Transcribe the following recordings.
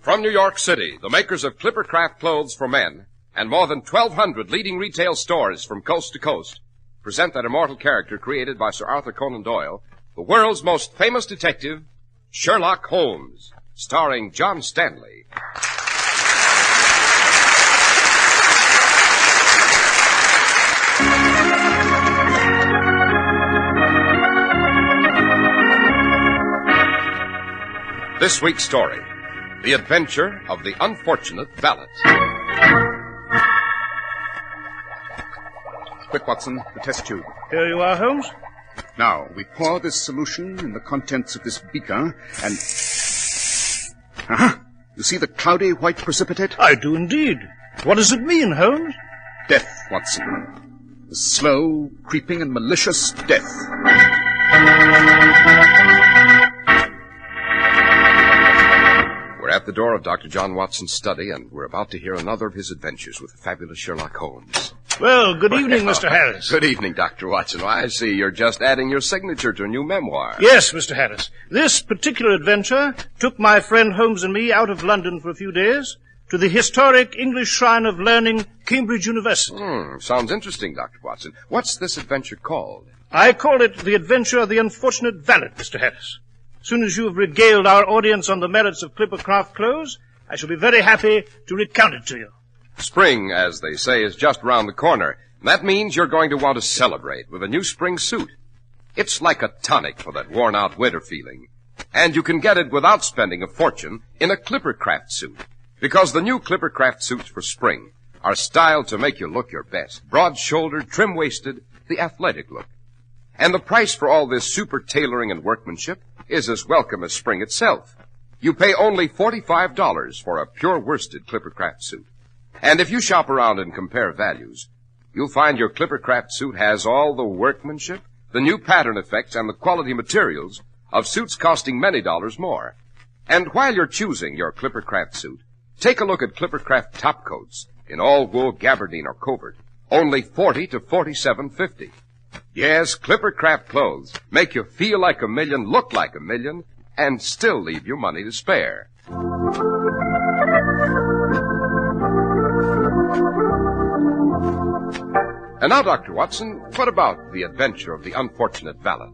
From New York City, the makers of Clippercraft clothes for men and more than 1,200 leading retail stores from coast to coast present that immortal character created by Sir Arthur Conan Doyle, the world's most famous detective, Sherlock Holmes, starring John Stanley. This week's story, The Adventure of the Unfortunate Valet. Quick, Watson, the test tube. Here you are, Holmes. Now, we pour this solution in the contents of this beaker and... You see the cloudy white precipitate? I do indeed. What does it mean, Holmes? Death, Watson. The slow, creeping, and malicious death. We're at the door of Dr. John Watson's study, and we're about to hear another of his adventures with the fabulous Sherlock Holmes. Well, good evening, Mr. Harris. Good evening, Dr. Watson. Well, I see you're just adding your signature to a new memoir. Yes, Mr. Harris. This particular adventure took my friend Holmes and me out of London for a few days to the historic English Shrine of Learning, Cambridge University. Sounds interesting, Dr. Watson. What's this adventure called? I call it The Adventure of the Unfortunate Valet, Mr. Harris. As soon as you have regaled our audience on the merits of Clippercraft clothes, I shall be very happy to recount it to you. Spring, as they say, is just around the corner. That means you're going to want to celebrate with a new spring suit. It's like a tonic for that worn-out winter feeling. And you can get it without spending a fortune in a Clippercraft suit. Because the new Clippercraft suits for spring are styled to make you look your best. Broad-shouldered, trim-waisted, the athletic look. And the price for all this super tailoring and workmanship is as welcome as spring itself. You pay only $45 for a pure worsted Clippercraft suit. And if you shop around and compare values, you'll find your Clippercraft suit has all the workmanship, the new pattern effects, and the quality materials of suits costing many dollars more. And while you're choosing your Clippercraft suit, take a look at Clippercraft top coats in all wool, gabardine, or covert. Only $40 to $47.50. Yes, Clippercraft clothes make you feel like a million, look like a million, and still leave you money to spare. And now, Dr. Watson, what about The Adventure of the Unfortunate Valet?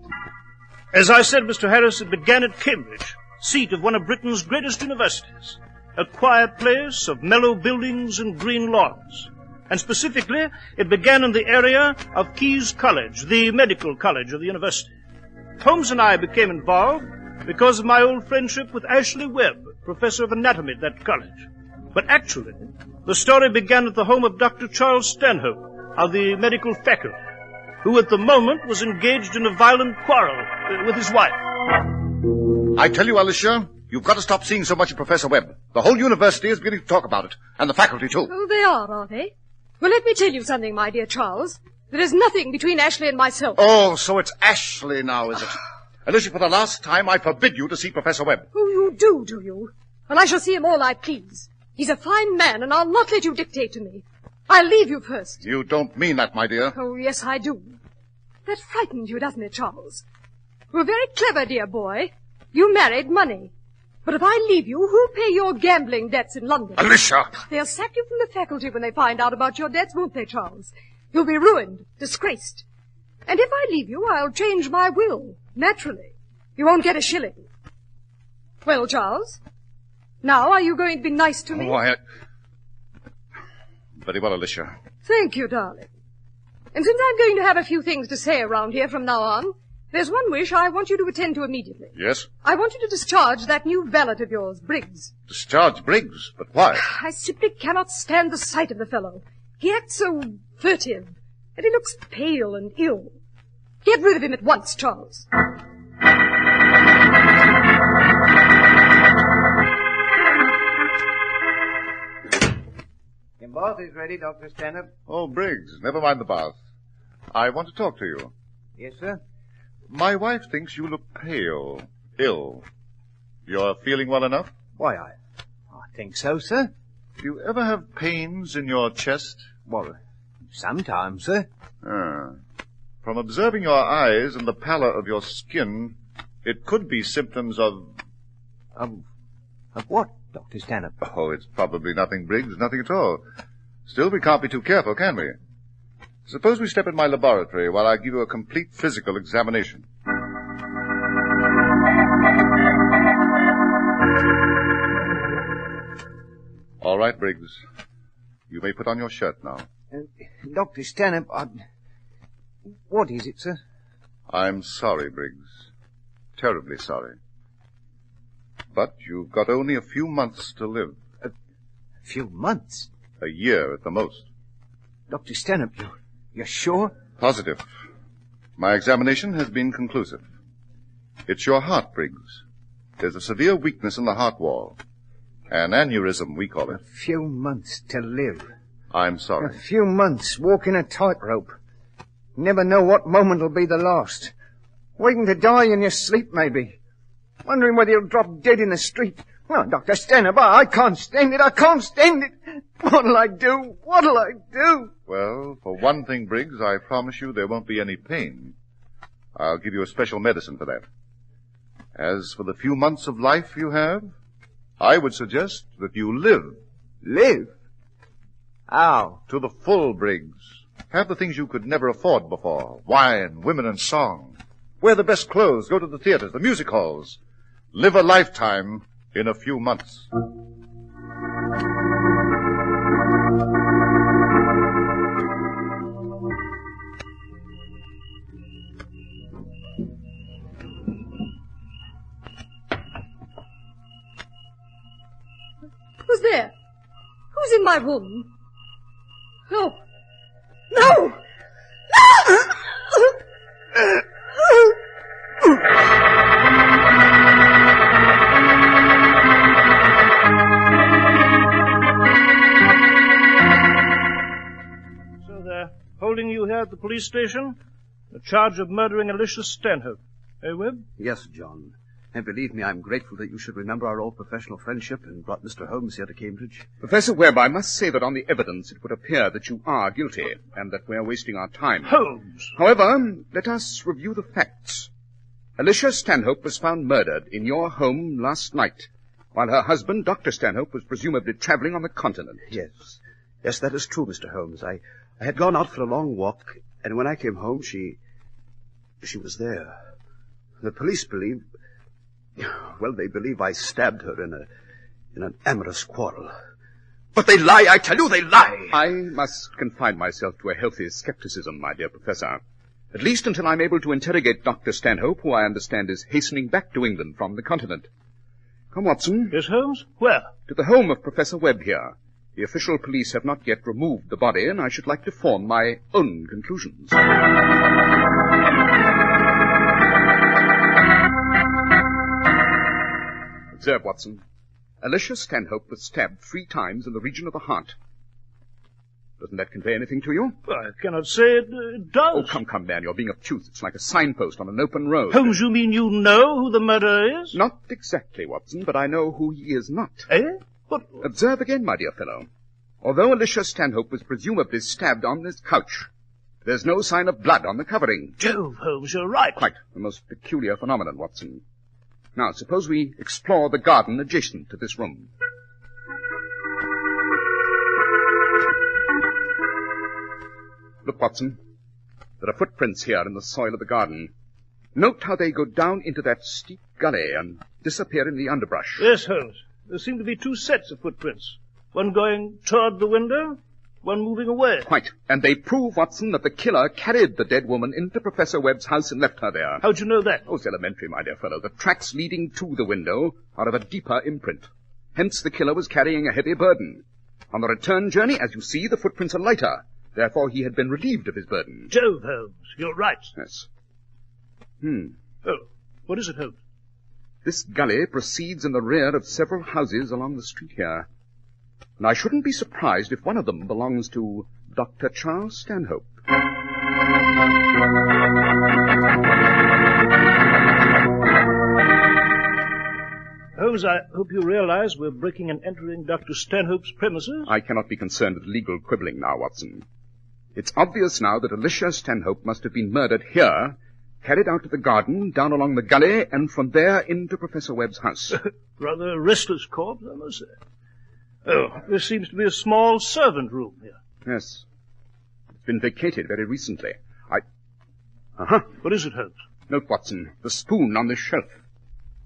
As I said, Mr. Harris, it began at Cambridge, seat of one of Britain's greatest universities. A quiet place of mellow buildings and green lawns. And specifically, it began in the area of Keyes College, the medical college of the university. Holmes and I became involved because of my old friendship with Ashley Webb, professor of anatomy at that college. But actually, the story began at the home of Dr. Charles Stanhope of the medical faculty, who at the moment was engaged in a violent quarrel with his wife. I tell you, Alicia, you've got to stop seeing so much of Professor Webb. The whole university is beginning to talk about it, and the faculty too. Oh, they are they? Well, let me tell you something, my dear Charles. There is nothing between Ashley and myself. Oh, so it's Ashley now, is it? Alicia, for the last time, I forbid you to see Professor Webb. Oh, you do you? Well, I shall see him all I please. He's a fine man, and I'll not let you dictate to me. I'll leave you first. You don't mean that, my dear. Oh, yes, I do. That frightened you, doesn't it, Charles? You're very clever, dear boy. You married money. But if I leave you, who'll pay your gambling debts in London? Alicia! They'll sack you from the faculty when they find out about your debts, won't they, Charles? You'll be ruined, disgraced. And if I leave you, I'll change my will, naturally. You won't get a shilling. Well, Charles, now are you going to be nice to me? Oh, Very well, Alicia. Thank you, darling. And since I'm going to have a few things to say around here from now on, there's one wish I want you to attend to immediately. Yes? I want you to discharge that new valet of yours, Briggs. Discharge Briggs? But why? I simply cannot stand the sight of the fellow. He acts so furtive, and he looks pale and ill. Get rid of him at once, Charles. The bath is ready, Dr. Stanhope. Oh, Briggs, never mind the bath. I want to talk to you. Yes, sir. My wife thinks you look pale, ill. You're feeling well enough? Why, I think so, sir. Do you ever have pains in your chest? Well, sometimes, sir. From observing your eyes and the pallor of your skin, it could be symptoms of... Of what, Dr. Stanhope? Oh, it's probably nothing, Briggs, nothing at all. Still, we can't be too careful, can we? Suppose we step in my laboratory while I give you a complete physical examination. All right, Briggs. You may put on your shirt now. Dr. Stanhope, what is it, sir? I'm sorry, Briggs. Terribly sorry. But you've got only a few months to live. A few months? A year at the most. Dr. Stanhope, you're sure? Positive. My examination has been conclusive. It's your heart, Briggs. There's a severe weakness in the heart wall. An aneurysm, we call it. A few months to live. I'm sorry. A few months walking a tightrope. Never know what moment will be the last. Waiting to die in your sleep, maybe. Wondering whether you'll drop dead in the street. Oh, Dr. Stanhope, I can't stand it. I can't stand it. What'll I do? What'll I do? Well, for one thing, Briggs, I promise you there won't be any pain. I'll give you a special medicine for that. As for the few months of life you have, I would suggest that you live. Live? How? To the full, Briggs. Have the things you could never afford before. Wine, women, and song. Wear the best clothes, go to the theaters, the music halls. Live a lifetime in a few months. Who's there? Who's in my room? No. No! So they're holding you here at the police station? The charge of murdering Alicia Stanhope. Eh, Webb? Yes, John. And believe me, I'm grateful that you should remember our old professional friendship and brought Mr. Holmes here to Cambridge. Professor Webb, I must say that on the evidence it would appear that you are guilty and that we're wasting our time. Holmes! However, let us review the facts. Alicia Stanhope was found murdered in your home last night, while her husband, Dr. Stanhope, was presumably traveling on the continent. Yes. Yes, that is true, Mr. Holmes. I had gone out for a long walk, and when I came home, she was there. The police believe... Well, they believe I stabbed her in an amorous quarrel. But they lie, I tell you, they lie! I must confine myself to a healthy skepticism, my dear Professor. At least until I'm able to interrogate Dr. Stanhope, who I understand is hastening back to England from the continent. Come, Watson. Yes, Holmes? Where? To the home of Professor Webb here. The official police have not yet removed the body, and I should like to form my own conclusions. Observe, Watson. Alicia Stanhope was stabbed 3 times in the region of the heart. Doesn't that convey anything to you? Well, I cannot say it does. Oh, come, man, you're being obtuse. It's like a signpost on an open road. Holmes, you mean you know who the murderer is? Not exactly, Watson, but I know who he is not. Eh? What? Observe again, my dear fellow. Although Alicia Stanhope was presumably stabbed on this couch, there's no sign of blood on the covering. Jove, Holmes, you're right. Quite. A most peculiar phenomenon, Watson. Now, suppose we explore the garden adjacent to this room. Look, Watson. There are footprints here in the soil of the garden. Note how they go down into that steep gully and disappear in the underbrush. Yes, Holmes. There seem to be 2 sets of footprints. One going toward the window, one moving away. Quite. And they prove, Watson, that the killer carried the dead woman into Professor Webb's house and left her there. How'd you know that? Oh, it's elementary, my dear fellow. The tracks leading to the window are of a deeper imprint. Hence, the killer was carrying a heavy burden. On the return journey, as you see, the footprints are lighter. Therefore, he had been relieved of his burden. Jove, Holmes, you're right. Yes. Oh, what is it, Holmes? This gully proceeds in the rear of several houses along the street here. And I shouldn't be surprised if one of them belongs to Dr. Charles Stanhope. Holmes, I hope you realize we're breaking and entering Dr. Stanhope's premises. I cannot be concerned with legal quibbling now, Watson. It's obvious now that Alicia Stanhope must have been murdered here, carried out to the garden, down along the gully, and from there into Professor Webb's house. Rather a restless corpse, I must say. Oh, there seems to be a small servant room here. Yes. It's been vacated very recently. What is it, Holmes? Note, Watson, the spoon on this shelf.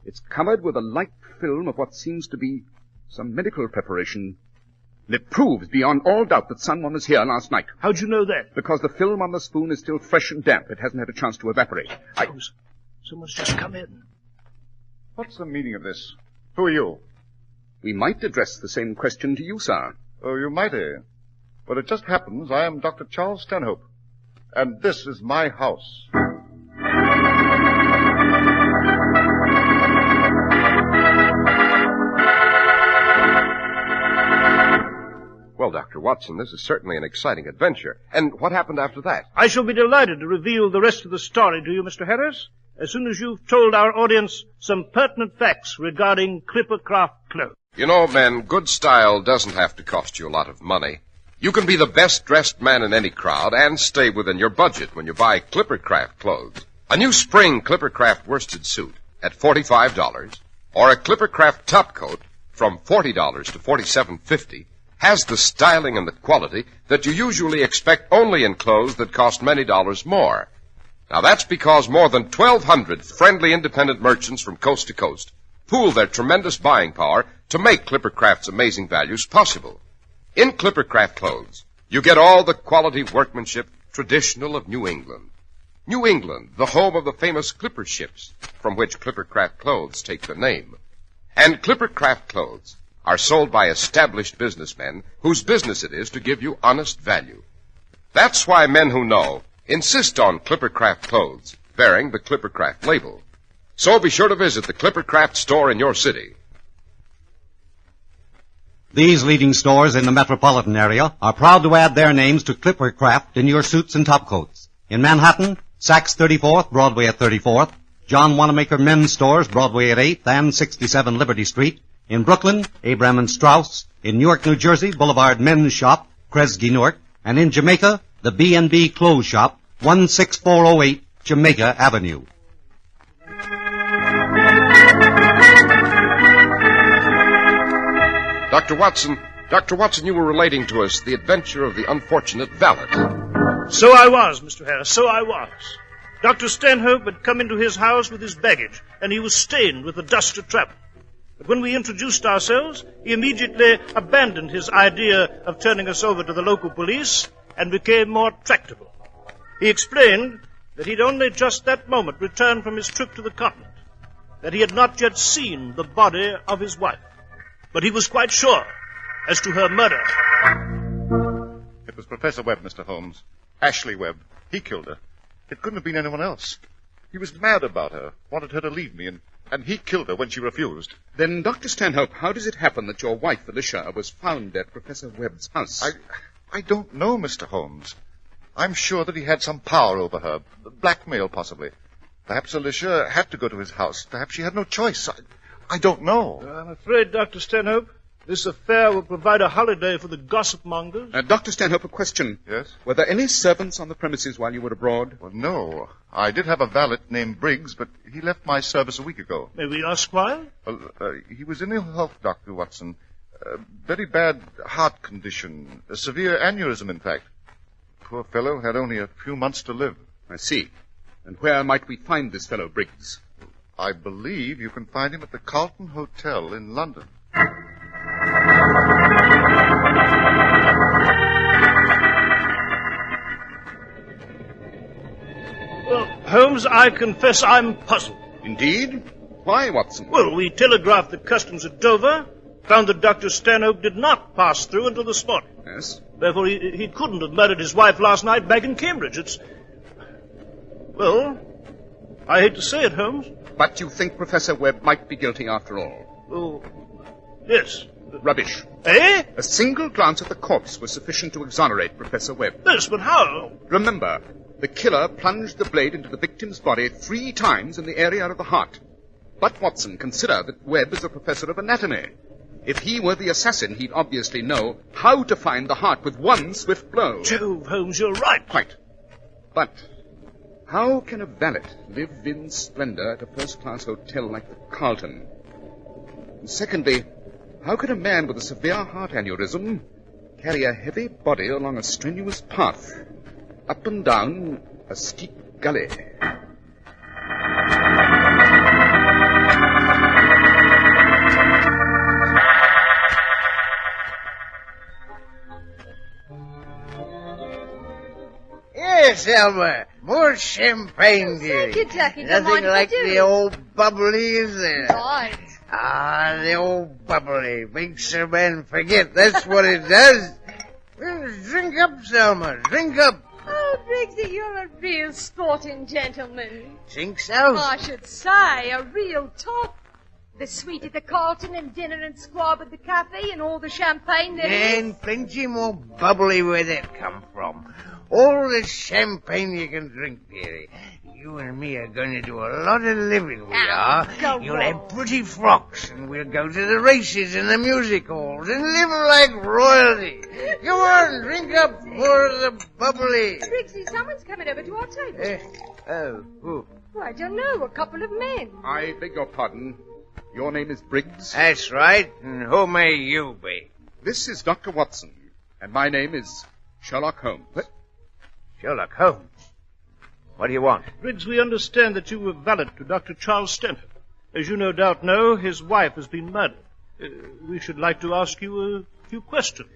It's covered with a light film of what seems to be some medical preparation. And it proves beyond all doubt that someone was here last night. How'd you know that? Because the film on the spoon is still fresh and damp. It hasn't had a chance to evaporate. Someone's just come in. What's the meaning of this? Who are you? We might address the same question to you, sir. Oh, you might, eh? But it just happens I am Dr. Charles Stanhope. And this is my house. Well, Dr. Watson, this is certainly an exciting adventure. And what happened after that? I shall be delighted to reveal the rest of the story to you, Mr. Harris, as soon as you've told our audience some pertinent facts regarding Clippercraft clothes. You know, men, good style doesn't have to cost you a lot of money. You can be the best-dressed man in any crowd and stay within your budget when you buy Clippercraft clothes. A new spring Clippercraft worsted suit at $45, or a Clippercraft topcoat from $40 to $47.50 has the styling and the quality that you usually expect only in clothes that cost many dollars more. Now, that's because more than 1,200 friendly independent merchants from coast to coast pool their tremendous buying power to make Clippercraft's amazing values possible. In Clippercraft clothes, you get all the quality workmanship traditional of New England. New England, the home of the famous Clipper ships, from which Clippercraft clothes take their name. And Clippercraft clothes are sold by established businessmen whose business it is to give you honest value. That's why men who know insist on Clippercraft clothes bearing the Clippercraft label. So be sure to visit the Clippercraft store in your city. These leading stores in the metropolitan area are proud to add their names to Clippercraft in your suits and topcoats. In Manhattan, Saks 34th, Broadway at 34th, John Wanamaker Men's Stores, Broadway at 8th and 67 Liberty Street. In Brooklyn, Abraham and Strauss. In Newark, New Jersey, Boulevard Men's Shop, Kresge, Newark. And in Jamaica, the B&B Clothes Shop, 16408 Jamaica Avenue. Dr. Watson, you were relating to us the adventure of the unfortunate Valet. So I was, Mr. Harris, so I was. Dr. Stanhope had come into his house with his baggage, and he was stained with the dust of travel. But when we introduced ourselves, he immediately abandoned his idea of turning us over to the local police and became more tractable. He explained that he'd only just that moment returned from his trip to the continent, that he had not yet seen the body of his wife. But he was quite sure as to her murder. It was Professor Webb, Mr. Holmes. Ashley Webb. He killed her. It couldn't have been anyone else. He was mad about her, wanted her to leave me, and he killed her when she refused. Then, Dr. Stanhope, how does it happen that your wife, Alicia, was found at Professor Webb's house? I don't know, Mr. Holmes. I'm sure that he had some power over her. Blackmail, possibly. Perhaps Alicia had to go to his house. Perhaps she had no choice. I don't know. I'm afraid, Dr. Stanhope, this affair will provide a holiday for the gossip mongers. Dr. Stanhope, a question. Yes? Were there any servants on the premises while you were abroad? Well, no. I did have a valet named Briggs, but he left my service a week ago. May we ask why? Well, he was in ill health, Dr. Watson. Very bad heart condition. A severe aneurysm, in fact. Poor fellow had only a few months to live. I see. And where might we find this fellow Briggs? I believe you can find him at the Carlton Hotel in London. Well, Holmes, I confess I'm puzzled. Indeed? Why, Watson? Well, we telegraphed the customs at Dover, found that Dr. Stanhope did not pass through until this morning. Yes? Therefore, he couldn't have murdered his wife last night back in Cambridge. Well, I hate to say it, Holmes. But you think Professor Webb might be guilty after all? Oh, yes. Rubbish. Eh? A single glance at the corpse was sufficient to exonerate Professor Webb. Yes, but how? Remember, the killer plunged the blade into the victim's body 3 times in the area of the heart. But, Watson, consider that Webb is a professor of anatomy. If he were the assassin, he'd obviously know how to find the heart with one swift blow. Jove, Holmes, you're right. Quite. But how can a valet live in splendor at a first-class hotel like the Carlton? And secondly, how can a man with a severe heart aneurysm carry a heavy body along a strenuous path, up and down a steep gully? Yes, Elmer. More champagne, dearie. Thank you, Jackie. Nothing like the old bubbly, is there? Right. Ah, the old bubbly makes a man forget. That's what it does. Well, drink up, Selma. Drink up. Oh, Briggsy, you're a real sporting gentleman. Think so? I should say, a real top. The suite at the Carlton and dinner and squab at the cafe and all the champagne there is. And plenty more bubbly where that come from. All the champagne you can drink, dearie. You and me are going to do a lot of living, we are. You'll have pretty frocks, and we'll go to the races and the music halls and live like royalty. Come on, drink up more of the bubbly. Briggsy, someone's coming over to our table. Who? Oh, I don't know, a couple of men. I beg your pardon. Your name is Briggs? That's right. And who may you be? This is Dr. Watson, and my name is Sherlock Holmes. What? Sherlock Holmes? What do you want? Briggs, we understand that you were valet to Dr. Charles Stanhope. As you no doubt know, his wife has been murdered. We should like to ask you a few questions.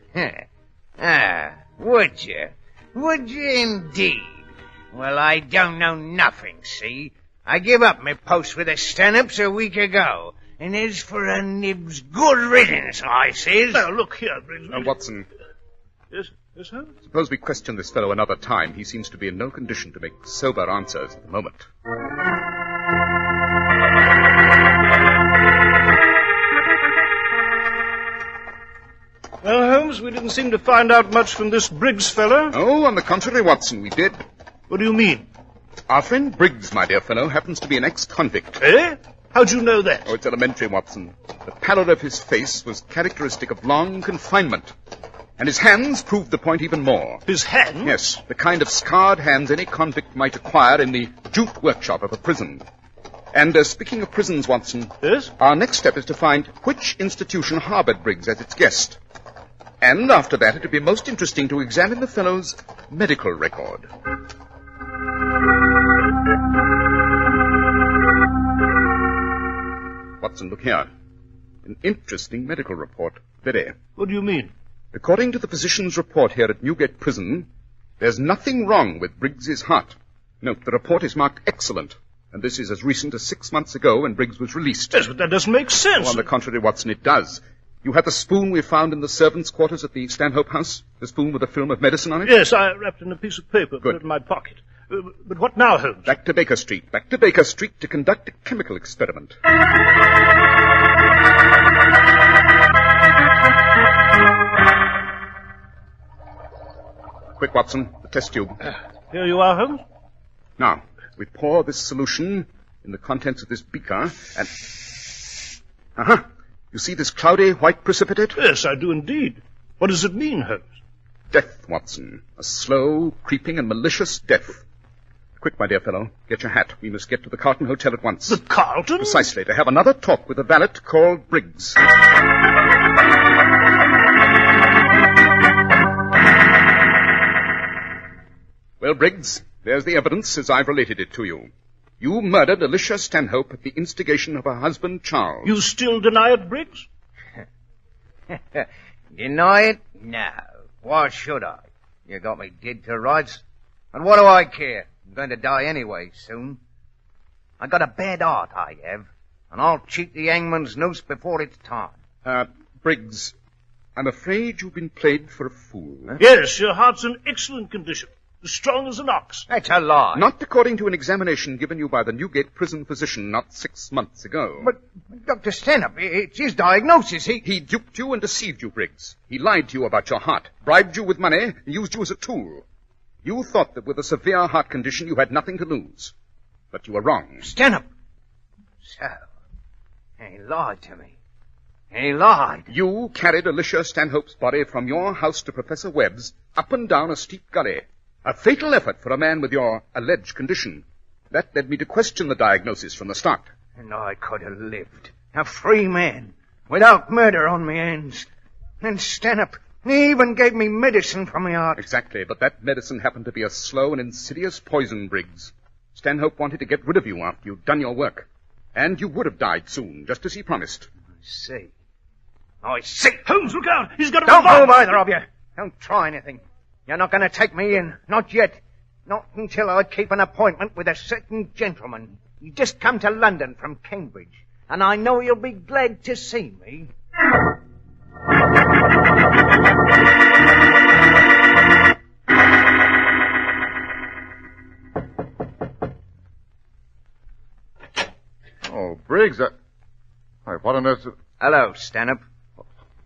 Would you? Would you indeed? Well, I don't know nothing, see? I give up my post with the Stanhopes a week ago. And as for a nibs, good riddance, I says. Now, look here, Briggs. Watson. Yes, Holmes? Suppose we question this fellow another time. He seems to be in no condition to make sober answers at the moment. Well, Holmes, we didn't seem to find out much from this Briggs fellow. Oh, on the contrary, Watson, we did. What do you mean? Our friend Briggs, my dear fellow, happens to be an ex-convict. Eh? How'd you know that? Oh, it's elementary, Watson. The pallor of his face was characteristic of long confinement. And his hands proved the point even more. His hands? Yes, the kind of scarred hands any convict might acquire in the jute workshop of a prison. And speaking of prisons, Watson, yes? Our next step is to find which institution harbored Briggs as its guest. And after that, it would be most interesting to examine the fellow's medical record. Watson, look here. An interesting medical report. Very. What do you mean? According to the physician's report here at Newgate Prison, there's nothing wrong with Briggs's heart. Note, the report is marked excellent, and this is as recent as 6 months ago when Briggs was released. Yes, but that doesn't make sense. Oh, on the contrary, Watson, it does. You had the spoon we found in the servants' quarters at the Stanhope house? The spoon with a film of medicine on it? Yes, I wrapped it in a piece of paper, Good. put it in my pocket. But what now, Holmes? Back to Baker Street. Back to Baker Street to conduct a chemical experiment. Quick, Watson, the test tube. Here you are, Holmes. Now, we pour this solution in the contents of this beaker and... You see this cloudy white precipitate? Yes, I do indeed. What does it mean, Holmes? Death, Watson. A slow, creeping, and malicious death. Quick, my dear fellow, get your hat. We must get to the Carlton Hotel at once. The Carlton? Precisely, to have another talk with a valet called Briggs. Well, Briggs, there's the evidence as I've related it to you. You murdered Alicia Stanhope at the instigation of her husband, Charles. You still deny it, Briggs? Deny it? No. Why should I? You got me dead to rights. And what do I care? I'm going to die anyway soon. I got a bad heart, I have. And I'll cheat the hangman's noose before it's time. Briggs, I'm afraid you've been played for a fool. Huh? Yes, your heart's in excellent condition. As strong as an ox. That's a lie. Not according to an examination given you by the Newgate prison physician not 6 months ago. But, Dr. Stanhope, it's his diagnosis. He duped you and deceived you, Briggs. He lied to you about your heart, bribed you with money, and used you as a tool. You thought that with a severe heart condition you had nothing to lose. But you were wrong. Stanhope! So, he lied to me. He lied. You carried Alicia Stanhope's body from your house to Professor Webb's up and down a steep gully. A fatal effort for a man with your alleged condition. That led me to question the diagnosis from the start. And I could have lived, a free man, without murder on my hands. And Stanhope, he even gave me medicine for my heart. Exactly, but that medicine happened to be a slow and insidious poison, Briggs. Stanhope wanted to get rid of you after you'd done your work. And you would have died soon, just as he promised. I see. Holmes, look out! He's got a Don't revolver! move, either of you. Don't try anything. You're not going to take me in. Not yet. Not until I keep an appointment with a certain gentleman. He just come to London from Cambridge. And I know he'll be glad to see me. Oh, Briggs, what on earth... Hello, Stanhope.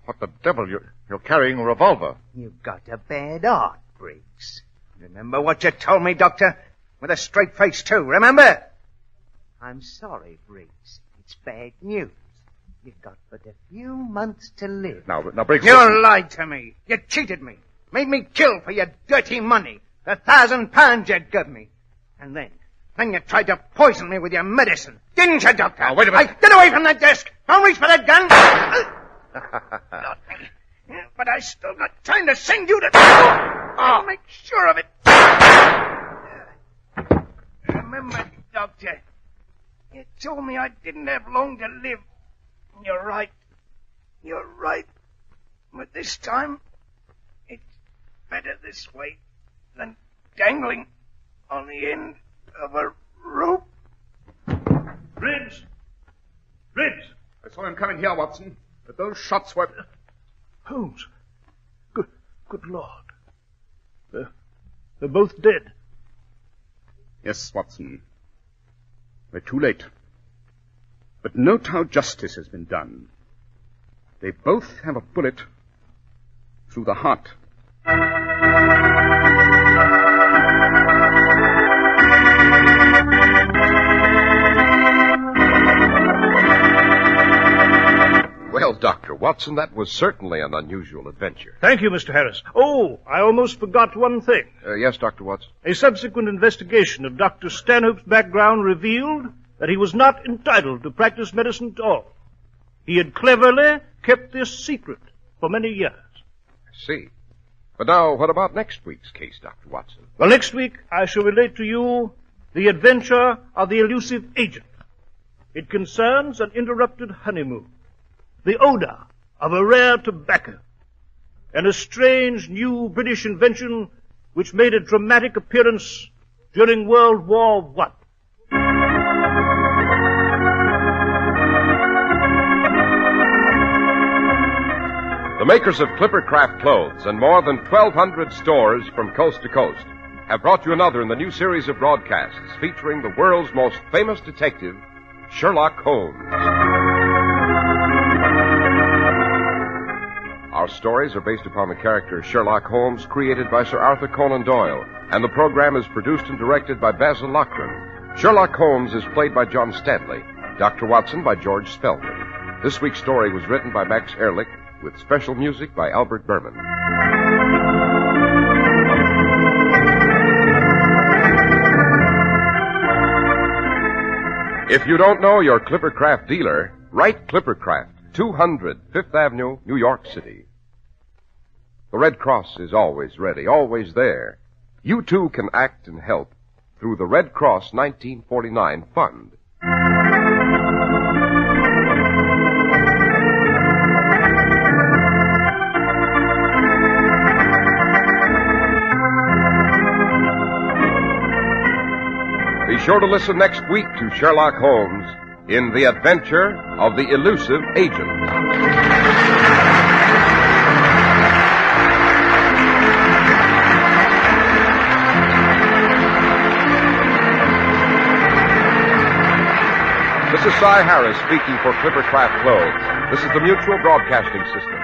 What the devil? You're carrying a revolver. You've got a bad heart, Briggs. Remember what you told me, Doctor? With a straight face, too, remember? I'm sorry, Briggs. It's bad news. You've got but a few months to live. Now, Briggs... You lied to me. You cheated me. Made me kill for your dirty money. The £1,000 you gave me. And then you tried to poison me with your medicine. Didn't you, Doctor? Now, wait a minute. Get away from that desk. Don't reach for that gun. But I still got time to send you to... I'll make sure of it. Remember, Doctor, you told me I didn't have long to live. You're right. You're right. But this time, it's better this way than dangling on the end of a rope. Briggs! Briggs! I saw him coming here, Watson. But those shots were... Holmes. Good Lord. They're both dead. Yes, Watson. We're too late. But note how justice has been done. They both have a bullet through the heart. Well, Dr. Watson, that was certainly an unusual adventure. Thank you, Mr. Harris. Oh, I almost forgot one thing. Yes, Dr. Watson? A subsequent investigation of Dr. Stanhope's background revealed that he was not entitled to practice medicine at all. He had cleverly kept this secret for many years. I see. But now, what about next week's case, Dr. Watson? Well, next week I shall relate to you the adventure of the elusive agent. It concerns an interrupted honeymoon, the odor of a rare tobacco, and a strange new British invention which made a dramatic appearance during World War I. The makers of Clippercraft clothes and more than 1,200 stores from coast to coast have brought you another in the new series of broadcasts featuring the world's most famous detective, Sherlock Holmes. Our stories are based upon the character Sherlock Holmes created by Sir Arthur Conan Doyle, and the program is produced and directed by Basil Loughlin. Sherlock Holmes is played by John Stanley, Dr. Watson by George Spelman. This week's story was written by Max Ehrlich, with special music by Albert Berman. If you don't know your Clippercraft dealer, write Clippercraft, 200 Fifth Avenue, New York City. The Red Cross is always ready, always there. You too can act and help through the Red Cross 1949 Fund. Be sure to listen next week to Sherlock Holmes in The Adventure of the Elusive Agent. This is Cy Harris speaking for Clippercraft Clothes. This is the Mutual Broadcasting System.